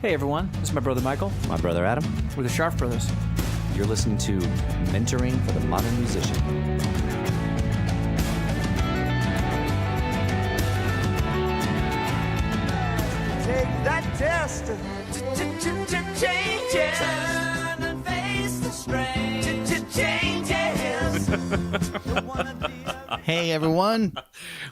Hey everyone, this is my brother Michael. My brother Adam. We're the Sharp Brothers. You're listening to Mentoring for the Modern Musician. Take that test. Changes. Turn and face the strain. Changes. Hey, everyone.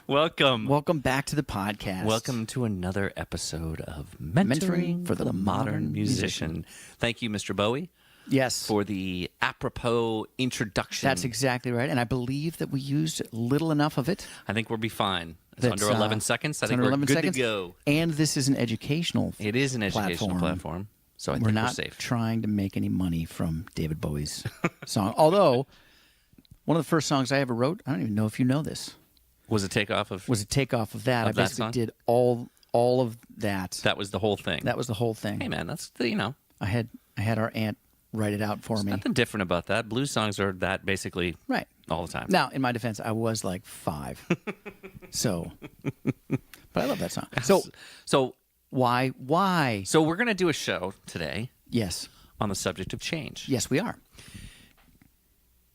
Welcome. Welcome back to the podcast. Welcome to another episode of Mentoring for the Modern Musician. Thank you, Mr. Bowie, Yes. for the apropos introduction. That's exactly right. And I believe that we used little enough of it. I think we'll be fine. It's That's, under 11 seconds. I it's think under we're 11 good seconds. to go. And this is an educational It is an educational platform, so I We're think not we're safe. trying to make any money from David Bowie's song. Although, one of the first songs I ever wrote, I don't even know if you know this, Was it takeoff of? was a takeoff of that. Of I that basically song? did all of that. That was the whole thing. That was the whole thing. Hey, man, that's the, I had our aunt write it out for me. nothing different about that. Blues songs are that basically Right. all the time. Now, in my defense, I was like 5. So, but I love that song. So why? So we're going to do a show today Yes. on the subject of change. Yes, we are.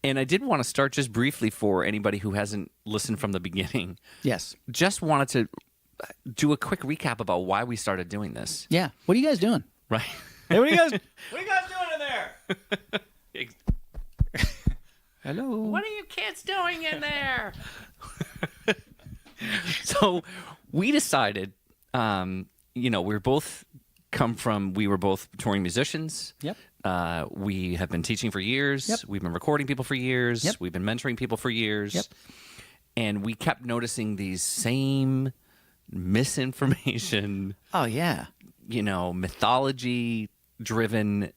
And I did want to start just briefly for anybody who hasn't listened from the beginning. Yes. Just wanted to do a quick recap about why we started doing this. Yeah. What are you guys doing? Right? Hey, what are you guys? What are you guys doing in there? Hello. What are you kids doing in there? So we decided, we were both touring musicians. Yep. We have been teaching for years. Yep. We've been recording people for years. Yep. We've been mentoring people for years. Yep. And we kept noticing these same misinformation, Oh yeah. mythology-driven,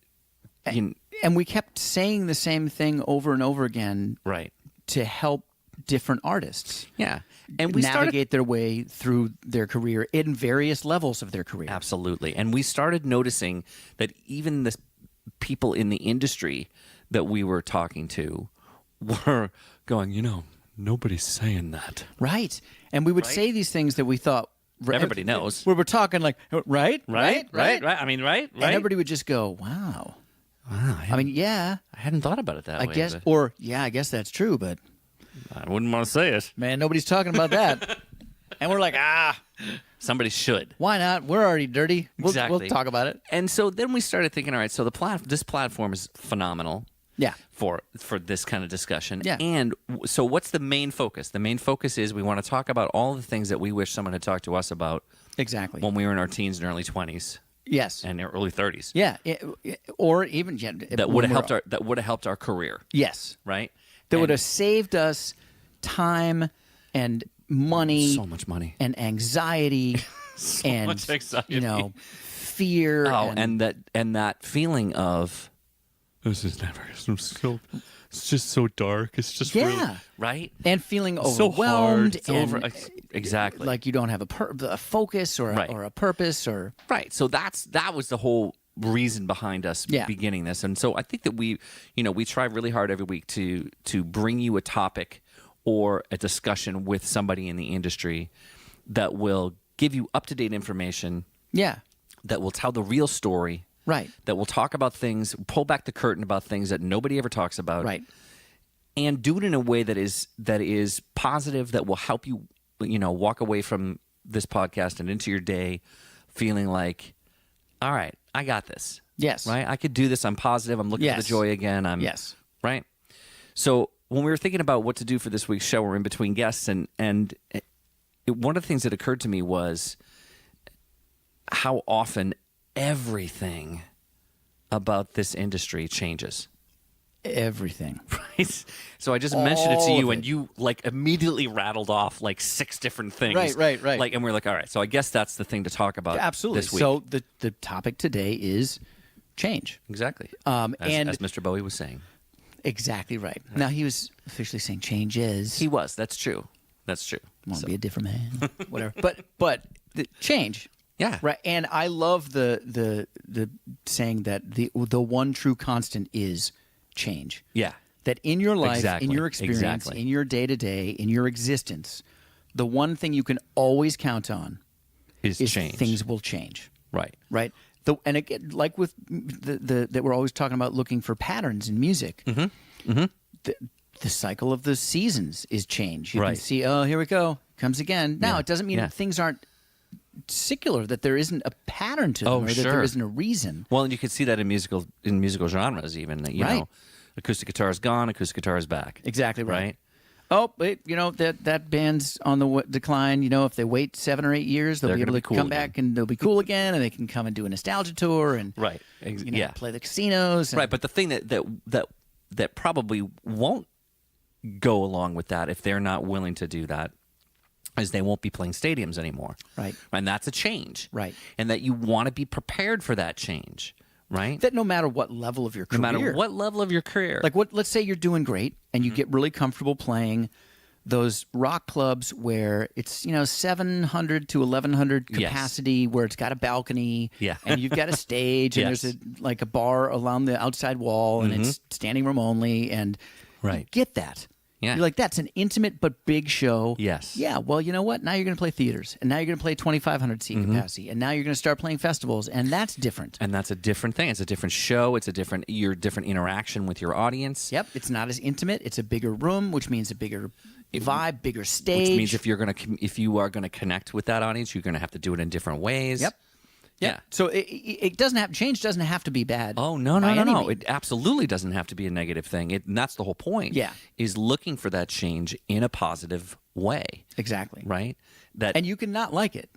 And we kept saying the same thing over and over again right? to help different artists Yeah, and we navigate their way through their career in various levels of their career. absolutely, and we started noticing that even the people in the industry that we were talking to were going, nobody's saying that. Right. And we would Right? say these things that we thought Everybody knows. We were talking like right. I mean, right. And everybody would just go, "Wow." Wow, I mean, yeah, I hadn't thought about it that I way. guess, but or yeah, I guess that's true, but I wouldn't want to say it. man, nobody's talking about that. And we're like, Somebody should. why not? We're already dirty. We'll Exactly. talk about it. And so then we started thinking, all right, so this platform is phenomenal Yeah. for this kind of discussion. Yeah. And so what's the main focus? The main focus is we want to talk about all the things that we wish someone had talked to us about Exactly. when we were in our teens and early 20s Yes. and early 30s. Yeah. Or even That would have helped our career, Yes. right? That would And have saved us time and money so much money. and anxiety and much anxiety. Fear. And that feeling of this is never it's just so dark. It's just Yeah. really, right? and feeling So hard. overwhelmed. It's and exactly. like you don't have a focus or Right. or a purpose or Right. So that was the whole reason behind us Yeah. beginning this. And so I think that we try really hard every week to bring you a topic or a discussion with somebody in the industry that will give you up-to-date information, yeah. that will tell the real story, Right. that will talk about things, pull back the curtain about things that nobody ever talks about. Right. And do it in a way that is positive, that will help you, walk away from this podcast and into your day feeling like, all right, I got this. Yes. Right? I could do this. I'm positive. I'm looking for Yes. the joy again. Yes. Right? So when we were thinking about what to do for this week's show, we're in between guests, and one of the things that occurred to me was how often everything about this industry changes. Everything. Right? So I just mentioned it to All you, of and it. you immediately rattled off 6 different things. Right. And we're like, all right. So I guess that's the thing to talk about. Absolutely. This week. So the topic today is change. Exactly. And- as Mr. Bowie was saying, Exactly right. Now he was officially saying changes. he was. That's true. That's true. Want to So- be a different man, whatever. But the change, Yeah. right? And I love the saying that the one true constant is change. Yeah. That in your life, Exactly. in your experience, Exactly. in your day to day, in your existence, the one thing you can always count on Is is change. things will change. Right. Right. And again, like with that we're always talking about looking for patterns in music. The cycle of the seasons is change. You can Right. see, oh, here we go, comes again. Now, Yeah. it doesn't mean Yeah. that things aren't secular, that there isn't a pattern to them, Oh, or that sure. there isn't a reason. Well, and you can see that in musical genres, even that Right. acoustic guitar is gone, acoustic guitar is back. Exactly right. Right. Oh, but that band's on the decline. If they wait 7 or 8 years, they'll They're be able gonna to be cool come again. back and they'll be cool again, and they can come and do a nostalgia tour and Right. Yeah. play the casinos. And, Right. But the thing that probably won't go along with that, if they're not willing to do that, is they won't be playing stadiums anymore. Right. And that's a change. Right. And that you want to be prepared for that change. Right. that no matter what level of your No career, matter what level of your career. like let's say you're doing great and you get really comfortable playing those rock clubs where it's 700 to 1100 Yes. capacity, where it's got a balcony, Yeah. and you've got a stage, and Yes. there's a bar along the outside wall, and it's standing room only, and Right. you get that. Yeah. You're like, that's an intimate but big show. Yes. Yeah. Well, you know what? Now you're going to play theaters, and now you're going to play 2,500 seat capacity, and now you're going to start playing festivals, and that's different. And that's a different thing. It's a different show. It's a different interaction with your audience. Yep. It's not as intimate. It's a bigger room, which means a bigger vibe, bigger stage. Which means if you are gonna connect with that audience, you're gonna have to do it in different ways. Yep. Yeah. So it doesn't have change. Doesn't have to be bad. Oh no by any no! means. It absolutely doesn't have to be a negative thing. And that's the whole point. Yeah. Is looking for that change in a positive way, Exactly. right? That And you can not like it.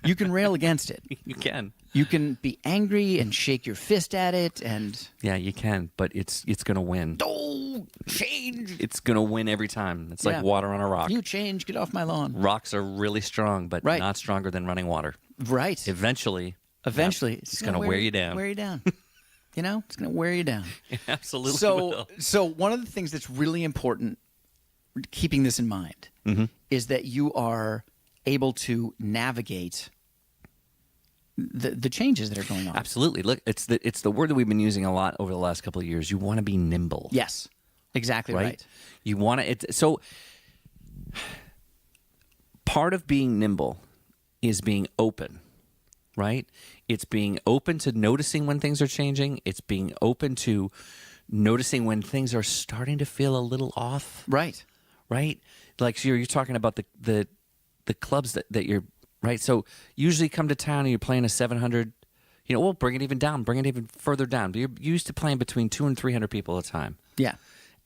You can rail against it. you can. You can be angry and shake your fist at it, and Yeah, you can. But it's gonna win. oh, change. It's gonna win every time. It's Yeah. like water on a rock. You change. Get off my lawn. Rocks are really strong, but Right. not stronger than running water. Right. Eventually, Eventually, it's gonna wear you down. Wear you down. It's gonna wear you down. absolutely. So, will. so one of the things that's really important, keeping this in mind, is that you are able to navigate the changes that are going on. Absolutely. Look, it's the word that we've been using a lot over the last couple of years. You want to be nimble. Yes, exactly right. You want to. So part of being nimble is being open, right? It's being open to noticing when things are changing. It's being open to noticing when things are starting to feel a little off, Right. right? Like so you're talking about the clubs that you're right. So usually come to town and you're playing a 700. We'll bring it even down, bring it even further down. You're used to playing between 200 and 300 people at a time, Yeah.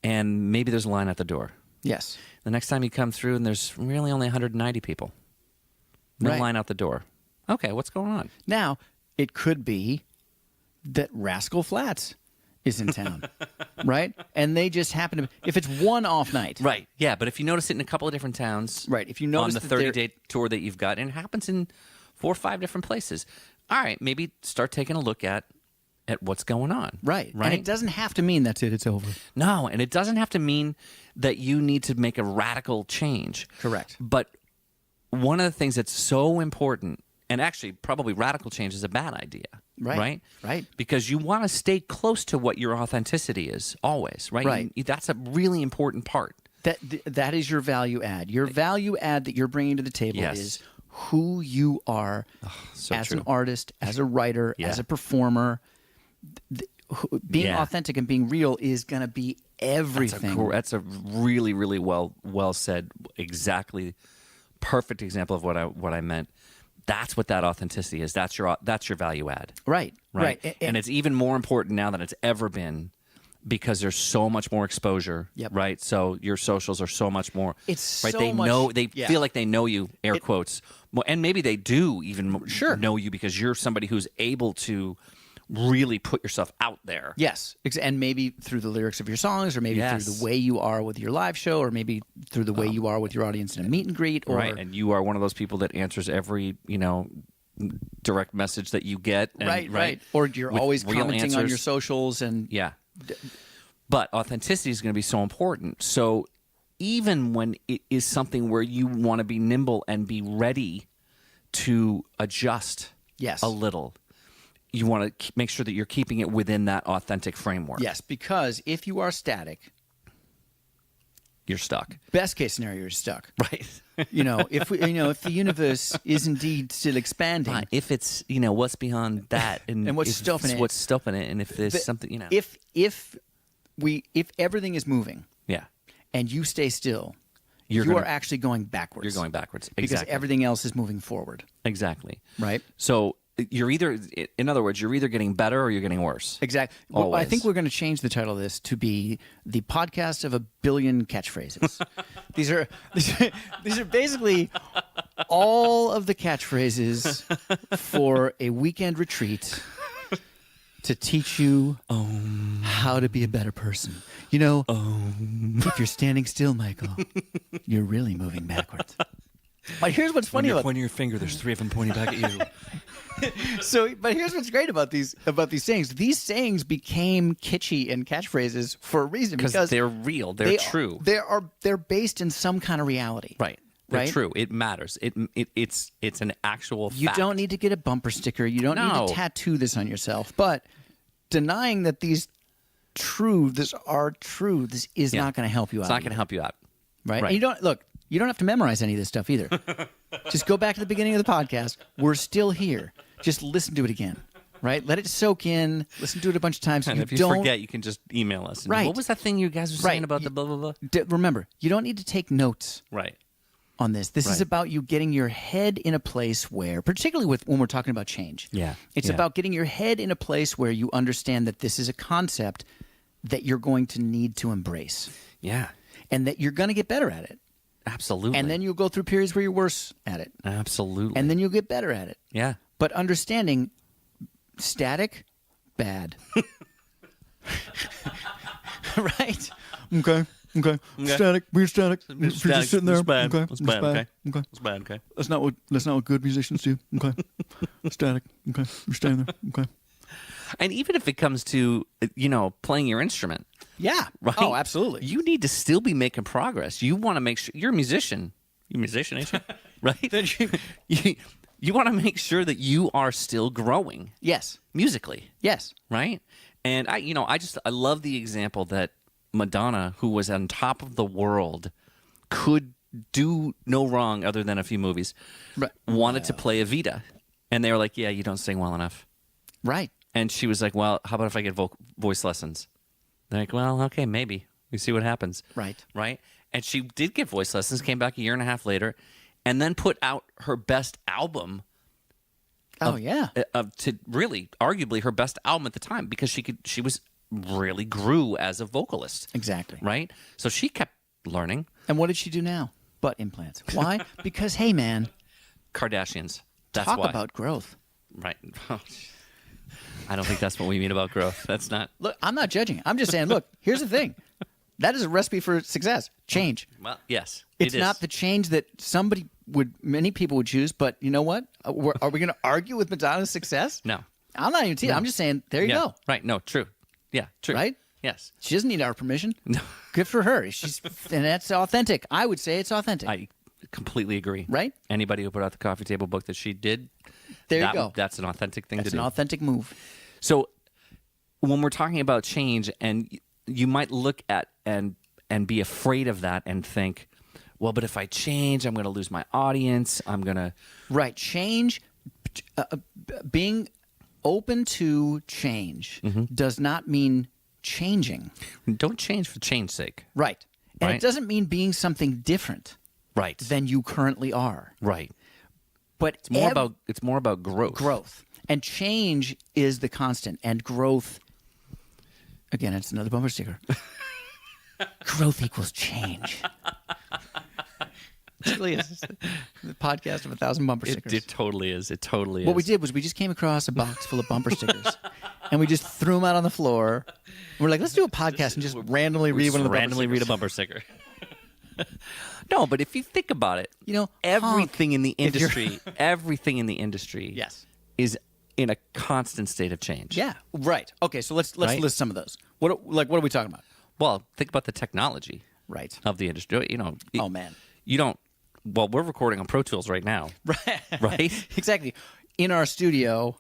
and maybe there's a line at the door. Yes. The next time you come through and there's really only 190 people. No Right. line out the door. Okay, what's going on? Now, it could be that Rascal Flatts is in town, right? And they just happen to. If it's one off night, Right. Yeah, but if you notice it in a couple of different towns, Right, if you on notice the that they're- 30-day tour that you've got, and it happens in 4 or 5 different places. All right, maybe start taking a look at what's going on. right? Right. And it doesn't have to mean that's it. It's over. No, and it doesn't have to mean that you need to make a radical change. Correct. But one of the things that's so important, and actually probably radical change is a bad idea. Right. Right? Right. Because you want to stay close to what your authenticity is always, right? Right. That's a really important part. That is your value add. Your value add that you're bringing to the table Yes. is who you are so as true. an artist, as a writer, Yeah. as a performer. Being Yeah. authentic and being real is going to be everything. That's a really, really well said. Exactly, perfect example of what I meant. That's what that authenticity is. That's your value add. Right. Right. Right. And it's even more important now than it's ever been because there's so much more exposure. Yep. Right. So your socials are so much more. It's right. so They much- know. They yeah. feel like they know you. Air quotes. Well, and maybe they do even Sure. know you because you're somebody who's able to really put yourself out there. Yes, and maybe through the lyrics of your songs, or maybe Yes. through the way you are with your live show, or maybe through the way you are with your audience in a meet and greet, or Right. And you are one of those people that answers every direct message that you get. And, right, or you're with always real commenting on answers. your socials, and Yeah. But authenticity is going to be so important. So even when it is something where you want to be nimble and be ready to adjust yes, a little, you want to make sure that you're keeping it within that authentic framework. yes, because if you are static, you're stuck. Best case scenario, you're stuck. Right. If the universe is indeed still expanding, Right. If it's what's beyond that and what's if stopping it's it. what's stopping it, and if there's something if everything is moving yeah, and you stay still, You're you gonna- are actually going backwards. you're going backwards. because Exactly. everything else is moving forward. Exactly. Right. So you're either, in other words, you're either getting better or you're getting worse. Exactly. Well, I Always. think we're going to change the title of this to be the podcast of a billion catchphrases. these are basically all of the catchphrases for a weekend retreat to teach you how to be a better person. If you're standing still, Michael, you're really moving backwards. But here's what's funny about pointing your finger, there's 3 of them pointing back at you. But here's what's great about these sayings. These sayings became kitschy and catchphrases for a reason Because they're real. They're true. They're based in some kind of reality. Right. They're Right? true. It matters. It's an actual You fact. don't need to get a bumper sticker. You don't need No. to tattoo this on yourself. But denying that these truths are true, this is Yeah. not going to help you out. It's not going to help you out. Right? Right. And you don't have to memorize any of this stuff either. Just go back to the beginning of the podcast. We're still here. Just listen to it again. Right? Let it soak in. Listen to it a bunch of times. And if you don't forget, you can just email us. And, Right. What was that thing you guys were saying Right. about the blah, blah, blah? remember, you don't need to take notes Right. on this. This is Right. about you getting your head in a place where, particularly when we're talking about change. Yeah. It's Yeah. about getting your head in a place where you understand that this is a concept that you're going to need to embrace Yeah. and that you're going to get better at it. Absolutely. And then you'll go through periods where you're worse at it. Absolutely. And then you'll get better at it. yeah. But understanding static, bad. Right? Okay. Static. We're static. You're just sitting there. It's bad. Okay. It's bad. Okay. Okay. It's bad. Okay. That's not what good musicians do. Okay. Static. Okay. You're standing there. Okay. And even if it comes to playing your instrument, Yeah. right? Oh, absolutely. You need to still be making progress. You want to make sure you're a musician. You're a musician, ain't you? Right? you want to make sure that you are still growing Yes. musically, Yes. right? And I love the example that Madonna, who was on top of the world, could do no wrong other than a few movies, Right. wanted to play Evita. And they were like, yeah, you don't sing well enough. Right. And she was like, well, how about if I get voice lessons? They're like, well, okay, maybe. We see what happens. Right. Right? And she did get voice lessons, came back a year and a half later, and then put out her best album. Oh, yeah. To really, arguably, her best album at the time because she was really grew as a vocalist. Exactly. Right? So she kept learning. And what did she do now? Butt implants. Why? Because, hey, man, Kardashians. That's talk why. about growth. Right. I don't think that's what we mean about growth. That's not. Look, I'm not judging. I'm just saying, look, here's the thing. That is a recipe for success. Change. Well, yes. It's it is. not the change that many people would choose, but you know what? Are we going to argue with Madonna's success? No. I'm not even teasing. I'm just saying, there you Yeah. go. Right. No, true. Yeah, true. Right? Yes. She doesn't need our permission. No. Good for her. And that's authentic. I would say it's authentic. I completely agree. Right? Anybody who put out the coffee table book that she did, There you go. That's an authentic thing That's to an do. authentic move. So when we're talking about change, and you might look at and be afraid of that and think, well, but if I change, I'm going to lose my audience. I'm going to Right. Change, being open to change does not mean changing. don't change for change's sake. Right. And Right. it doesn't mean being something different Right. than you currently are. Right. But It's more about growth. growth. And change is the constant. And growth, again, it's another bumper sticker. Growth equals change. It really is. The podcast of 1,000 bumper stickers. It totally is. It totally is. What we did was we just came across a box full of bumper stickers, and we just threw them out on the floor. We're like, let's do a podcast and just randomly read one of the randomly read a bumper bumper sticker. No, but if you think about it, You know, everything in the if you're- industry, everything in the industry, Yes. is in a constant state of change. stickers. Yeah, right. Okay, so let's Right? list some of those. What are we talking about? Well, think about the technology Right. of the industry. You know, Oh man. you don't. Well, we're recording on Pro Tools right now, Right. right? Exactly. In our studio,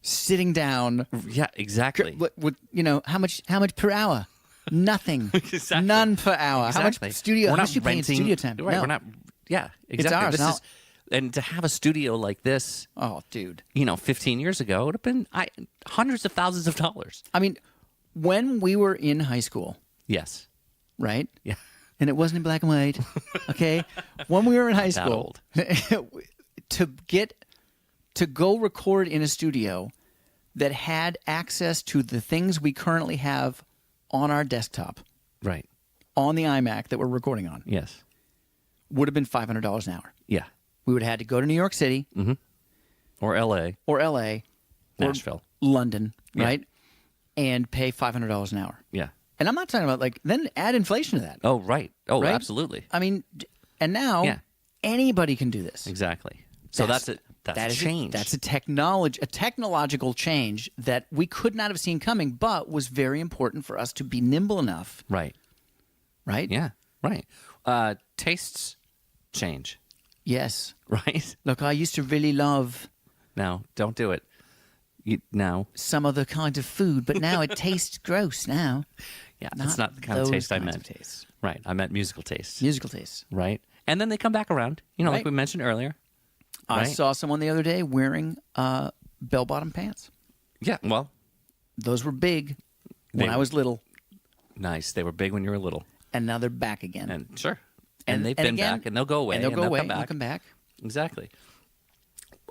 sitting down. Yeah, exactly. With how much per hour? Nothing. Exactly. None per hour. Exactly. How much studio? We're How not much you paying renting, studio time? Right. No. We're not. Yeah. Exactly. ours. This Now- is, and to have a studio like this, Oh, dude. 15 years ago, it would have been hundreds of thousands of dollars. I mean, when we were in high school, Yes. right? Yeah. And it wasn't in black and white. Okay, when we were in high That school, old. to go record in a studio that had access to the things we currently have on our desktop Right. on the iMac that we're recording on Yes. would have been $500 an hour. Yeah. We would have had to go to New York City Or L.A. or L.A. or Nashville. London, Yeah. right, and pay $500 an hour. Yeah. And I'm not talking about then add inflation to that. Oh, right. Oh, Right? absolutely. I mean, and now Yeah. anybody can do this. Exactly. So that's it. That's that a is change. That's a technological change that we could not have seen coming, but was very important for us to be nimble enough, right. right? Yeah. Right. Tastes change. Yes. Right. Look, I used to really love No, don't do it. No. some other kind of food, but now it tastes gross now. Yeah, that's not the kind of those taste I kinds meant. of tastes. Right. I meant musical tastes. Musical tastes. Right. And then they come back around. Like Right. we mentioned earlier. I Right. saw someone the other day wearing bell-bottom pants. Yeah. Well, Those were big when They- I was little, nice. They were big when you were little. and now they're back again. And sure. And they've and been again- back, and they'll go away. And they'll go away. Come And they'll back. come back. Exactly.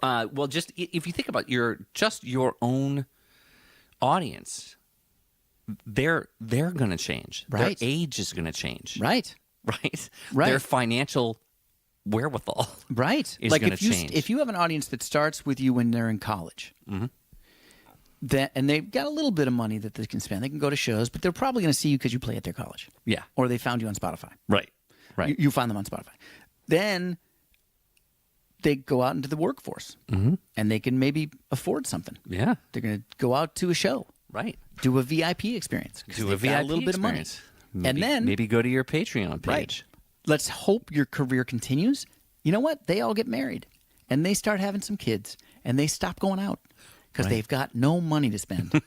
Well, just if you think about your own audience, they're going to change. Right. Their age is going to change. Right. Right. Right. Their financial wherewithal. Right. Is like gonna if you change. if you have an audience that starts with you when they're in college, and they've got a little bit of money that they can spend, they can go to shows, but they're probably going to see you because you play at their college. Yeah. Or they found you on Spotify. Right. Right. You find them on Spotify. Then they go out into the workforce, and they can maybe afford something. yeah. They're going to go out to a show, Right. do a VIP experience, 'cause Do a they've got VIP a little bit of money, experience. Maybe, and then maybe go to your Patreon page. right. Let's hope your career continues. You know what? They all get married, and they start having some kids, and they stop going out because they've got no money to spend.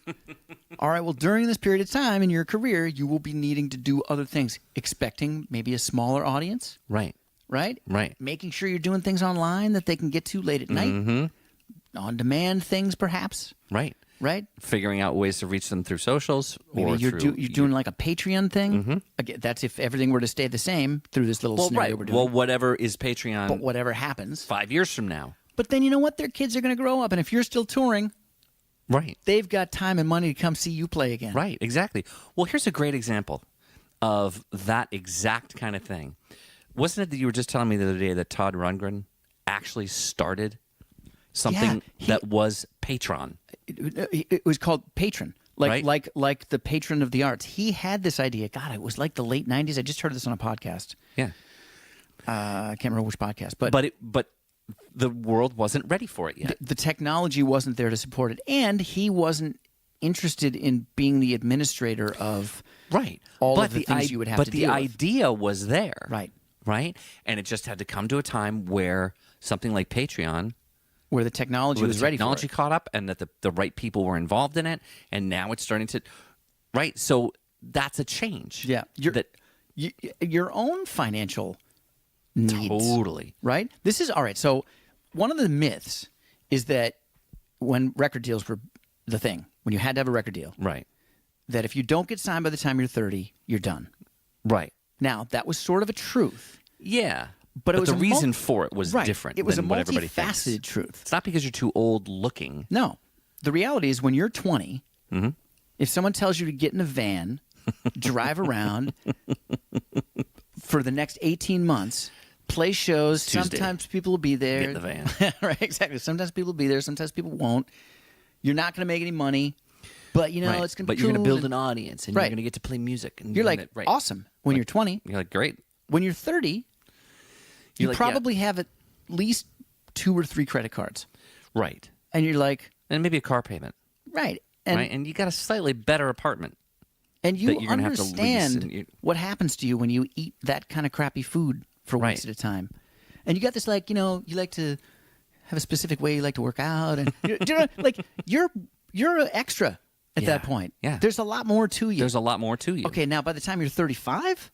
All right. Well, during this period of time in your career, you will be needing to do other things, expecting maybe a smaller audience, Right. right? Right. Making sure you're doing things online that they can get to late at night, on-demand things, perhaps. Right. Right? Figuring out ways to reach them through socials Maybe or you're, through you're doing like a Patreon thing. Again, that's if everything were to stay the same through this little well, scenario right. we're doing. Well, whatever is Patreon but whatever happens. 5 years from now. But then you know what? Their kids are going to grow up, and if you're still touring, Right. they've got time and money to come see you play again. Right, exactly. Well, here's a great example of that exact kind of thing. Wasn't it that you were just telling me the other day that Todd Rundgren actually started something Yeah, that was Patreon? It was called Patron. Right. Like the patron of the arts. He had this idea. God, it was like the late 90s. I just heard this on a podcast. Yeah. I can't remember which podcast. But But the world wasn't ready for it yet. the technology wasn't there to support it. And he wasn't interested in being the administrator of Right. all but of the things you would have but to the deal with. idea was there. Right. Right? And it just had to come to a time where something like Patreon Where the technology where was the ready technology for it. caught up and that the right people were involved in it, and now it's starting to right. So that's a change. Yeah. that Your own financial needs. totally Right? This is all right. So, one of the myths is that when record deals were the thing, when you had to have a record deal, right, that if you don't get signed by the time you're 30, you're done. right, Now, that was sort of a truth. yeah. But it was the a reason for it was right. different. It was than a what everybody multifaceted thinks. truth. It's not because you're too old looking. No. The reality is when you're 20, Mm-hmm. if someone tells you to get in a van, drive around for the next 18 months, play shows, Tuesday. sometimes people will be there. Get in the van. Right, exactly. Sometimes people will be there, sometimes people won't. You're not going to make any money, but you know, Right. it's going to But be you're cool. going to build and an audience, and Right. you're going to get to play music. And You're like, gonna, right. awesome when you're 20. You're like, great. When you're 30, you You're like, yeah. probably have at least 2 or 3 credit cards. Right. And you're like, And maybe a car payment. right. And right. And you got a slightly better apartment. And you that you're gonna have to lease understand and you- what happens to you when you eat that kind of crappy food for weeks Right. at a time. And you got this, like, you know, you like to have a specific way you like to work out, and you're an extra at that point. Yeah. There's a lot more to you. There's a lot more to you. Okay, now by the time you're 35,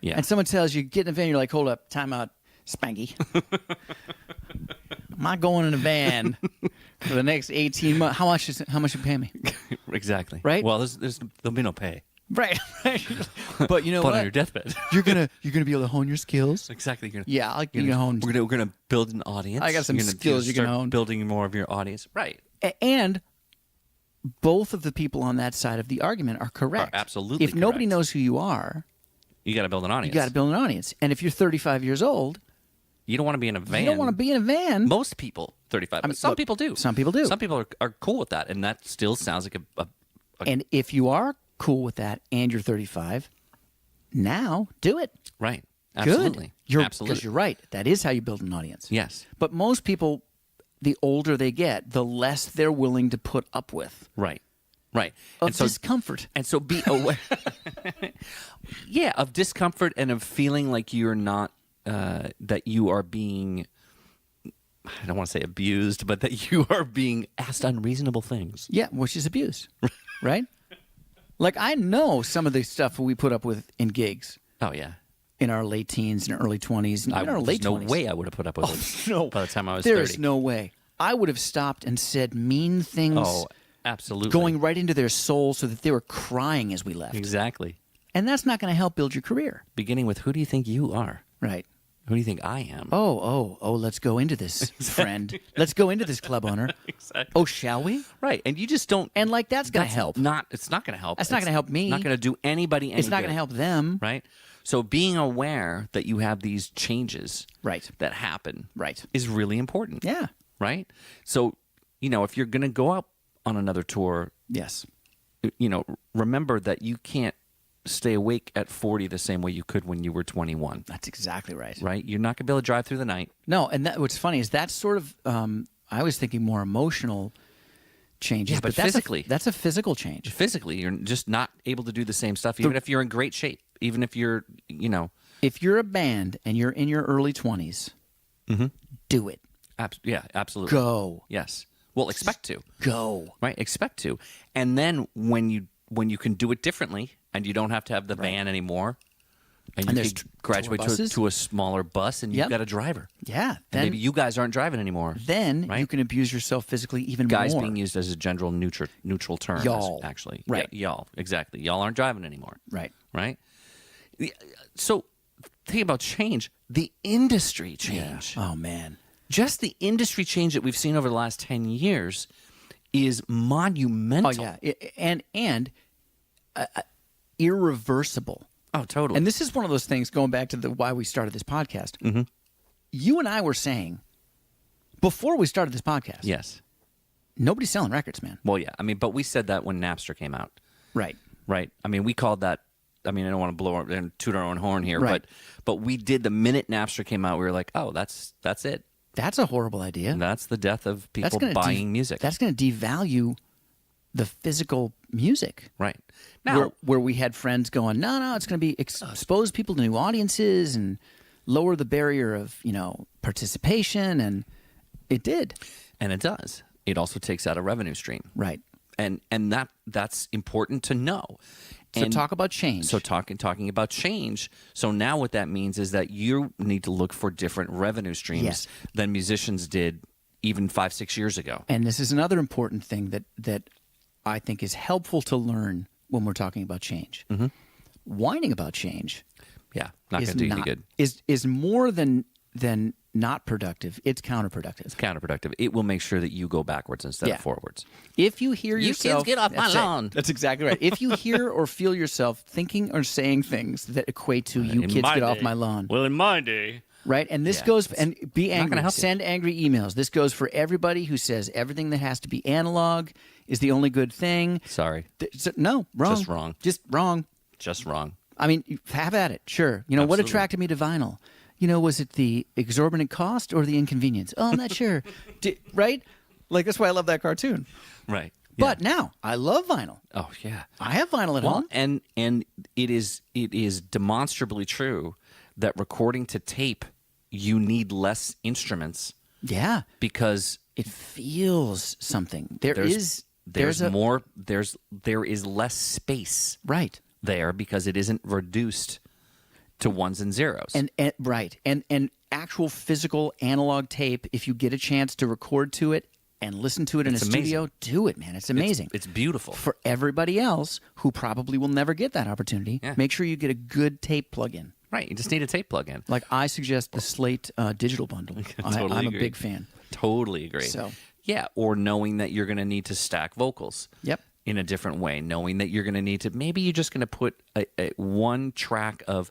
Yeah. and someone tells you get in a van, you're like, hold up, time out, Spanky. Am I going in a van for the next 18 months? How much you pay me? Exactly. Right? Well, there'll be no pay. Right. But you know But what? on your deathbed. You're gonna be able to hone your skills. Exactly. Yeah, you're gonna hone. We're gonna build an audience. I got some You're gonna skills you can start hone. Building more of your audience. Right. And both of the people on that side of the argument are correct. Are absolutely If nobody correct. knows who you are, You got to build an you audience. got to build an audience. And if you're 35 years old, You don't want to be in a van. you don't want to be in a van. Most people, 35. I mean, but some look, people do. some people do. Some people are cool with that, and that still sounds like a And if you are cool with that and you're 35, now do it. right. Good. Absolutely. Because Absolutely. you're right. That is how you build an audience. Yes. But most people, the older they get, the less they're willing to put up with Right. Right. of and so discomfort. And so be aware. Yeah, of discomfort and of feeling like you're not, that you are being, I don't want to say abused, but that you are being asked unreasonable things. Yeah, which is abuse, right? Like I know some of the stuff we put up with in gigs Oh, yeah. in our late teens and early 20s and even our There's late no 20s. way I would have put up with it No, by the time I was there 30. is no way. I would have stopped and said mean things, Oh, absolutely. going right into their soul so that they were crying as we left. Exactly. And that's not going to help build your career. Beginning with, who do you think you are? Right. Who do you think I am? Oh, let's go into this, friend. Let's go into this, club owner. Exactly. Oh, shall we? Right. And you just don't. And like that's going to help. It's not going to help. That's not It's gonna help me. Not going to do anybody any It's not good, going to help them. Right. So being aware that you have these changes Right. that happen Right. is really important. Yeah. Right. So, if you're going to go out on another tour, Yes. remember that you can't stay awake at 40 the same way you could when you were 21. That's exactly right. Right. You're not going to be able to drive through the night. No, and what's funny is that's sort of I was thinking more emotional changes, Yeah, but that's physically. that's a physical change. Physically, you're just not able to do the same stuff, even if you're in great shape, even if you're, If you're a band and you're in your early 20s, do it. yeah, absolutely. Go. Yes. Well, expect to. Go. Right. Expect to. And then when you can do it differently and you don't have to have the van anymore and you there's can graduate tour buses. to a smaller bus and you've Yep. got a driver. Yeah. And Then maybe you guys aren't driving anymore. then right? you can abuse yourself physically even Guys more. being used as a general neutral term. Y'all. Actually. Right. Yeah, y'all. Exactly. Y'all aren't driving anymore. Right. Right? So think about change. The industry change. Oh man. Just the industry change that we've seen over the last 10 years is monumental. Oh yeah. And irreversible. Oh, totally. And this is one of those things going back to why we started this podcast. Mm-hmm. You and I were saying before we started this podcast, yes. nobody's selling records, man. Well, yeah. I mean, but we said that when Napster came out, Right. right? I mean, we called that. I mean, I don't want to blow and toot our own horn here, Right. but we did the minute Napster came out. We were like, oh, that's it. That's a horrible idea. And that's the death of people gonna buying music. That's going to devalue the physical music. right. Now, Where we had friends going, no, it's going to be expose people to new audiences and lower the barrier of participation, and it did. and it does. It also takes out a revenue stream, Right. and that's important to know. So And talk about change. So talking about change. So now what that means is that you need to look for different revenue streams Yes. than musicians did even 5-6 years ago. And this is another important thing that I think is helpful to learn when we're talking about change. Mm-hmm. Whining about change Yeah, not is going to do you any good. Is more than not productive. It's counterproductive. It's counterproductive. It will make sure that you go backwards instead Yeah. of forwards. If you hear You yourself, kids get off my That's it. lawn. That's exactly right. If you hear or feel yourself thinking or saying things that equate to you In kids my get off day. my lawn, Well, in my day, right? And this Yeah, goes and be not gonna angry. help you. Send angry emails. This goes for everybody who says everything that has to be analog is the only good thing. Sorry, No, wrong. Just wrong. Just wrong. just wrong. I mean, have at it. Sure. What Absolutely. attracted me to vinyl? Was it the exorbitant cost or the inconvenience? Oh, I'm not sure. Right? Like, that's why I love that cartoon. Right. But now, I love vinyl. Oh yeah. I have vinyl at Well, home. and it is demonstrably true that recording to tape, you need less instruments Yeah. because It feels something. there's there is less space right. there because it isn't reduced to ones and zeros. And right. And actual physical analog tape, if you get a chance to record to it and listen to it in a studio, do it, man. It's amazing. It's beautiful. For everybody else who probably will never get that opportunity, make sure you get a good tape plug-in. Right. You just need a tape plug-in. Like I suggest the Slate digital bundle. Totally I'm agree. a big fan. Totally agree. So. Yeah, or knowing that you're going to need to stack vocals. Yep. In a different way, knowing that you're going to need to, maybe you're just going to put a one track of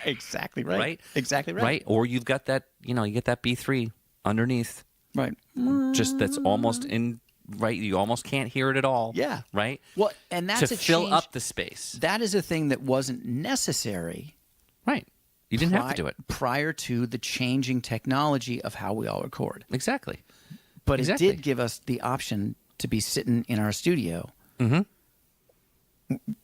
exactly right. Right? Exactly right. Right? Or you've got that, you get that B3 underneath. Right. Just that's almost in, right? You almost can't hear it at all. Yeah. Right? Well, and that's to a fill change. up the space. That is a thing that wasn't necessary. Right. You didn't have to do it. Prior to the changing technology of how we all record. Exactly. But Exactly. it did give us the option to be sitting in our studio,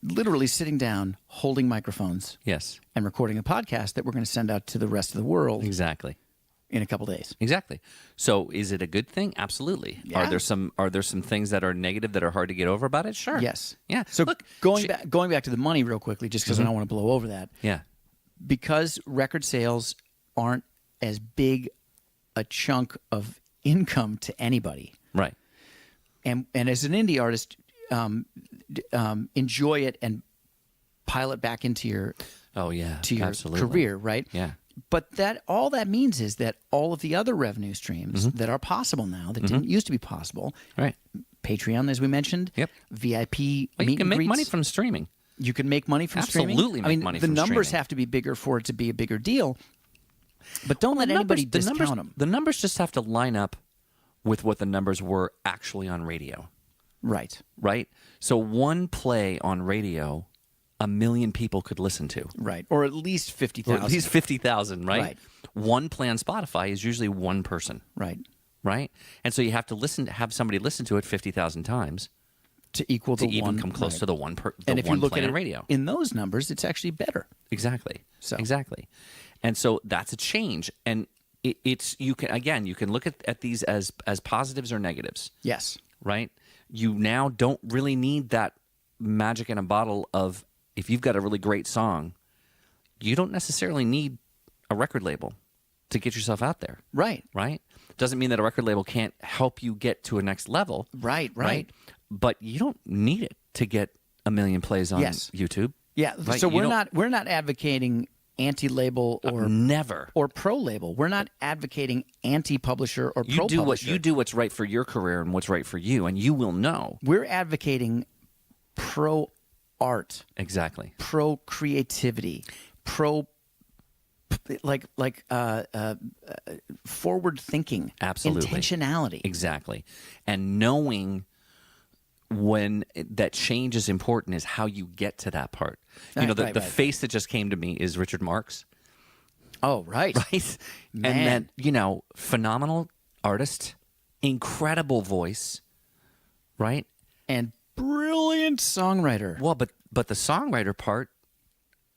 literally sitting down, holding microphones, Yes. and recording a podcast that we're going to send out to the rest of the world Exactly. in a couple days. Exactly. So, is it a good thing? Absolutely. Yeah. Are there some things that are negative that are hard to get over about it? Sure. Yes. Yeah. So Look, going back to the money real quickly, just because I don't want to blow over that. Yeah. Because record sales aren't as big a chunk of income to anybody. Right. And as an indie artist, enjoy it and pile it back into your Oh yeah. to your Absolutely. career, right? Yeah. But that all that means is that all of the other revenue streams that are possible now that didn't used to be possible, Right. Patreon, as we mentioned, Yep. VIP Well, meet you can and make greets. money from streaming. You can make money from streaming. Absolutely I make mean, money the from numbers streaming. have to be bigger for it to be a bigger deal. But don't let anybody discount them. The numbers just have to line up with what the numbers were actually on radio. Right. Right? So one play on radio, 1 million people could listen to. Right. Or at least 50,000. Or at least 50,000, right? Right. One play on Spotify is usually one person, Right. right? And so you have to have somebody listen to it 50,000 times To equal to the even one. come close right. to the one And if you one look play at on it radio. in those numbers, it's actually better. Exactly. So. Exactly. And so that's a change. And it's you can look at these as positives or negatives, Yes. right? You now don't really need that magic in a bottle of, if you've got a really great song, you don't necessarily need a record label to get yourself out there. Right. Right? Doesn't mean that a record label can't help you get to a next level. Right. But you don't need it to get 1 million plays on Yes. YouTube. Yeah. Right, So you we're not advocating anti-label or Never. or pro-label. We're not advocating anti-publisher or You pro-publisher. do what's right for your career and what's right for you, and you will know. We're advocating pro-art, Exactly. pro-creativity, forward thinking, Absolutely. intentionality. Exactly. And knowing when that change is important is how you get to that part. You know, Right, the right. face that just came to me is Richard Marx, Oh, right. right? Man. And then, phenomenal artist, incredible voice, right? And brilliant songwriter. Well, but the songwriter part,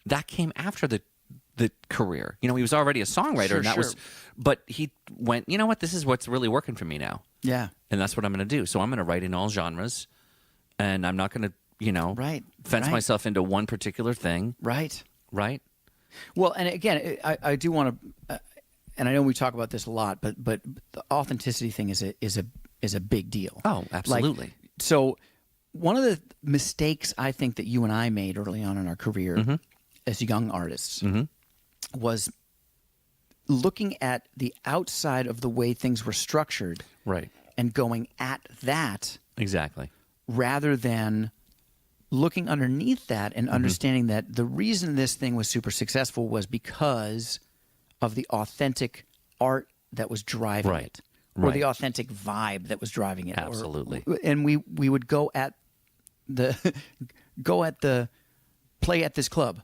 that came after the career. He was already a songwriter, Sure, and that was, sure. but he went, you know what, this is what's really working for me now. Yeah. And that's what I'm going to do. So I'm going to write in all genres, and I'm not going to, Right, fence right. myself into one particular thing, Right. right? Well, and again, I do want to, and I know we talk about this a lot, but the authenticity thing is a big deal. Oh, absolutely. Like, so one of the mistakes I think that you and I made early on in our career as young artists was looking at the outside of the way things were structured, Right. and going at that Exactly. rather than looking underneath that and understanding that the reason this thing was super successful was because of the authentic art that was driving Right. it, or Right. the authentic vibe that was driving it. Absolutely. And we would go at the play at this club.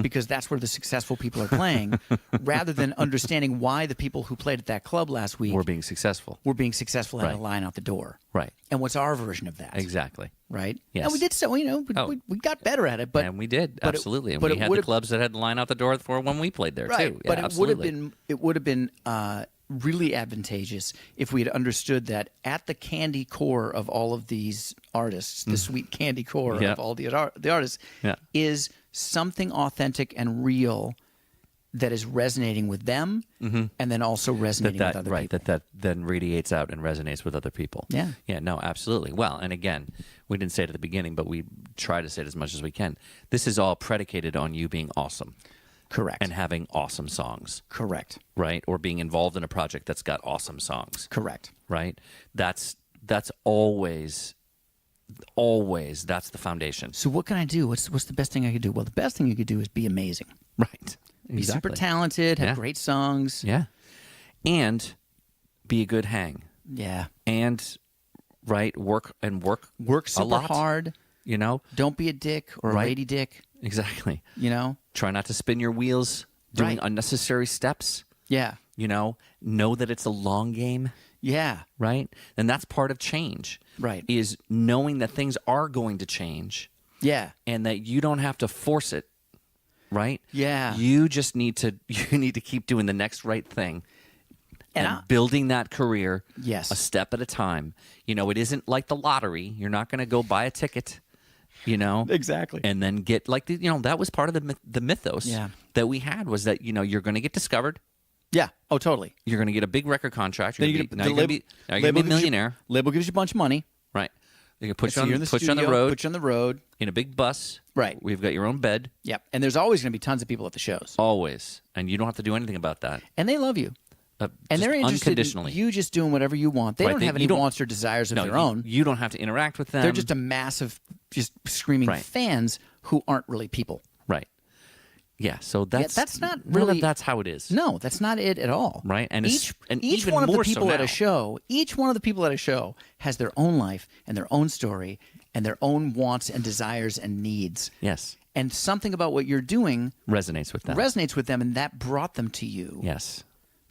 Because that's where the successful people are playing, rather than understanding why the people who played at that club last week We're being successful. were being successful at Right. a line out the door. Right. And what's our version of that? Exactly. Right? Yes. And we did so, Oh. we got better at it. But And we did, but it- absolutely. And but we it had the would've- clubs that had the line out the door for when we played there, right, too. but Yeah, it would have absolutely. been really advantageous if we had understood that at the candy core of all of these artists, the sweet candy core Yeah. of all the artists, Yeah. is something authentic and real that is resonating with them, and then also resonating with other people. that then radiates out and resonates with other people. Yeah. No, absolutely. Well, and again, we didn't say it at the beginning, but we try to say it as much as we can. This is all predicated on you being awesome Correct. and having awesome songs, Correct. right? Or being involved in a project that's got awesome songs, Correct. right? That's always that's the foundation. So what can I do? What's the best thing I could do? Well, the best thing you could do is be amazing. Right. Be super talented, have Yeah. great songs. Yeah. And be a good hang. Yeah. And work Work a super lot, hard. you know? Don't be a dick or a Right. lady dick, Exactly. you know? Try not to spin your wheels doing Right. unnecessary steps, Yeah. you know? Know that it's a long game, Yeah. right? And that's part of change. Right. Is knowing that things are going to change Yeah. and that you don't have to force it, right? Yeah. You just need to keep doing the next right thing. And And building that career Yes. a step at a time. You know, it isn't like the lottery. You're not going to go buy a ticket, you know, Exactly. and then get like that was part of the mythos Yeah. that we had was that you're going to get discovered. Yeah. Oh, totally. You're going to get a big record contract. Then You're you going get to be a gives you- millionaire, label gives you a bunch of money. right? They can put So you you're on in the put you on the studio, road Put you on the road. in a big bus. Right. We've got your own bed Yep. And there's always going to be tons of people at the shows, always, and you don't have to do anything about that. and they love you. And Just they're interested in unconditionally. you just doing whatever you want. They Right, don't they- have you any don't- wants or desires of No, their own. you don't have to interact with them. They're just a massive, just screaming Right. fans who aren't really people. right. Yeah. So that's not none of really- that's how it is. No, that's not it at all. Right, and each even one of the more so people at now. a show, each one of the people at a show has their own life and their own story and their own wants and desires and needs. Yes. And something about what you're doing Resonates with them. resonates with them, and that brought them to you. Yes.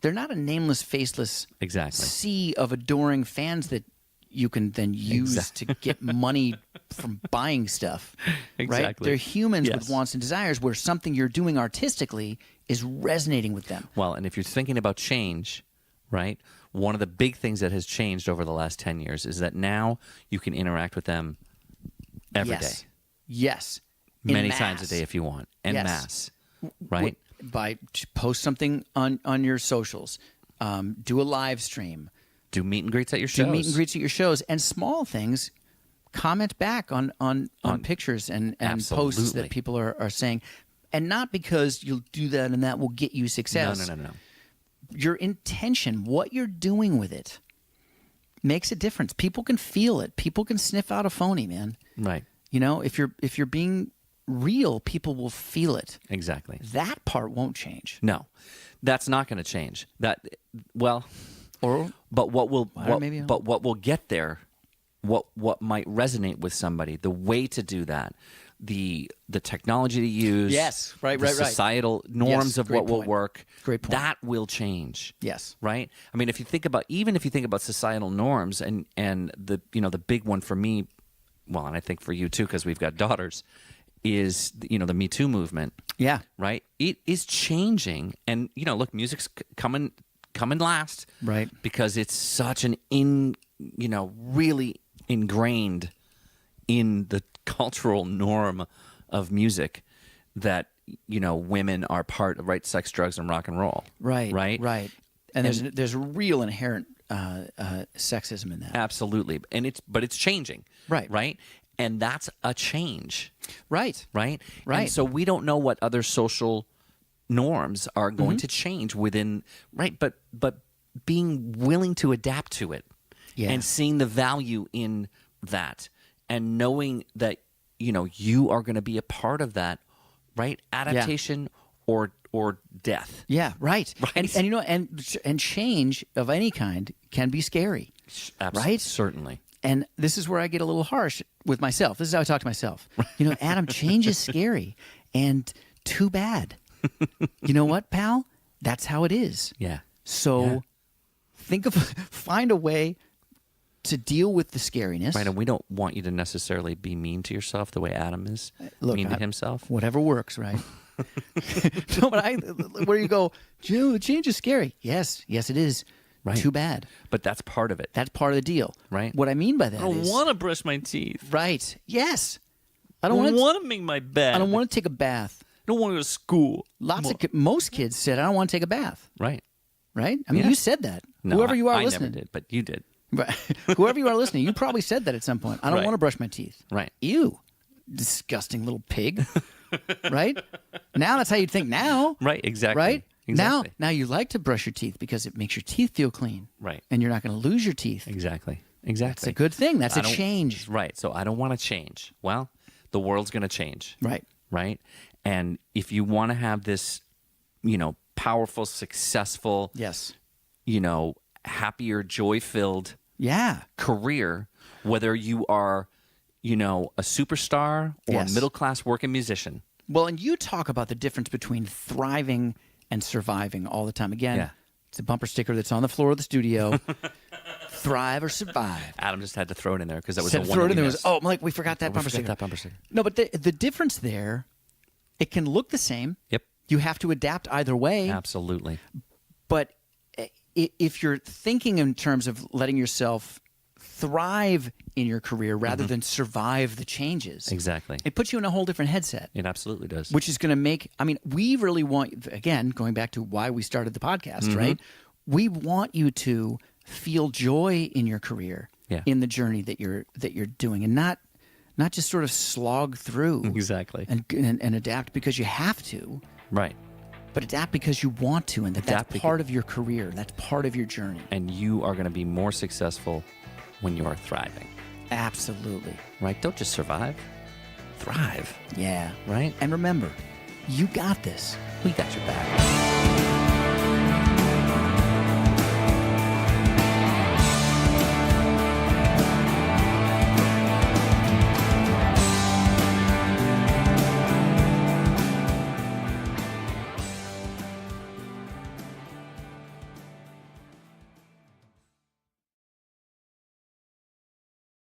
They're not a nameless, faceless Exactly. sea of adoring fans that you can then use to get money from buying stuff. Right? Exactly. They're humans Yes. with wants and desires where something you're doing artistically is resonating with them. Well, and if you're thinking about change, right? One of the big things that has changed over the last 10 years is that now you can interact with them every day, Yes. Yes. In many mass. times a day if you want, en Yes. masse, right? Post something on your socials, do a live stream, Do meet and greets at your shows. do meet and greets at your shows, and small things. Comment back on pictures and posts Absolutely. that people are saying, and not because you'll do that and that will get you success. No. Your intention, what you're doing with it, makes a difference. People can feel it. People can sniff out a phony, man. Right. You know, if you're being real, people will feel it. Exactly. That part won't change. No, that's not going to change. But what will get there, what might resonate with somebody, the way to do that, the technology to use, Yes, right, the right, right. societal norms Yes, of great what will point. work, Great point. that will change. Yes. Right? I mean, if you think about societal norms and the big one for me, well, and I think for you too, because we've got daughters, is the Me Too movement. Yeah. Right? It is changing, and look, music's coming last, Right. Because it's such an really ingrained in the cultural norm of music that women are part of, right, sex, drugs, and rock and roll. Right. Right. Right. And there's a real inherent sexism in that. Absolutely, but it's changing. Right. Right. And that's a change. Right. Right. Right. And so we don't know what other social norms are going to change within. Right. But being willing to adapt to it, Yeah. and seeing the value in that, and knowing that you are going to be a part of that, right? Adaptation or death. Yeah. Right. Right. And change of any kind can be scary. Right? Certainly. And this is where I get a little harsh with myself. This is how I talk to myself. Adam, change is scary, and too bad. You know what, pal? That's how it is. Yeah. So find a way to deal with the scariness. Right, and we don't want you to necessarily be mean to yourself the way Adam is Look, mean to himself. Whatever works, right? No, but where you go, the change is scary. Yes, it is. Right. Too bad. But that's part of it. That's part of the deal. Right. What I mean by that I don't is want to brush my teeth. right. Yes. I I don't don't want want to make my bed. I don't want to take a bath. I don't want to go to school. Most kids said, I don't want to take a bath. Right. Right? I mean, Yeah. you said that. No, Whoever you are I listening. never did, but you did. Right. Whoever you are listening, you probably said that at some point. I don't Right. want to brush my teeth. Right. Ew. Disgusting little pig. Right? Now that's how you'd think now. Right. Exactly. Right? Exactly. Now you like to brush your teeth because it makes your teeth feel clean. Right. And you're not going to lose your teeth. Exactly. It's Exactly. a good thing. That's I a don't- change. Right. So I don't want to change. Well, the world's going to change. Right. Right. And if you want to have this, powerful, successful, Yes. happier, joy-filled Yeah. career, whether you are, a superstar or Yes. a middle-class working musician. Well, and you talk about the difference between thriving and surviving all the time. Again, Yeah. it's a bumper sticker that's on the floor of the studio. Thrive or survive. Adam just had to throw it in there because that was Said the one throw that it in we there. missed. Oh, I'm like, we forgot that We bumper forgot sticker. that bumper sticker. No, but the difference there, it can look the same. Yep. You have to adapt either way. Absolutely. But if you're thinking in terms of letting yourself thrive in your career rather than survive the changes, Exactly. it puts you in a whole different headset. It absolutely does. Which is going to make, we really want, again, going back to why we started the podcast, right? We want you to feel joy in your career, Yeah. in the journey that you're doing, and not just sort of slog through Exactly. and adapt because you have to, Right. but adapt because you want to, and Adapt that's because- part of your career. That's part of your journey. And you are going to be more successful when you are thriving. Absolutely. Right? Don't just survive. Thrive. Yeah. Right? And remember, you got this. We got your back.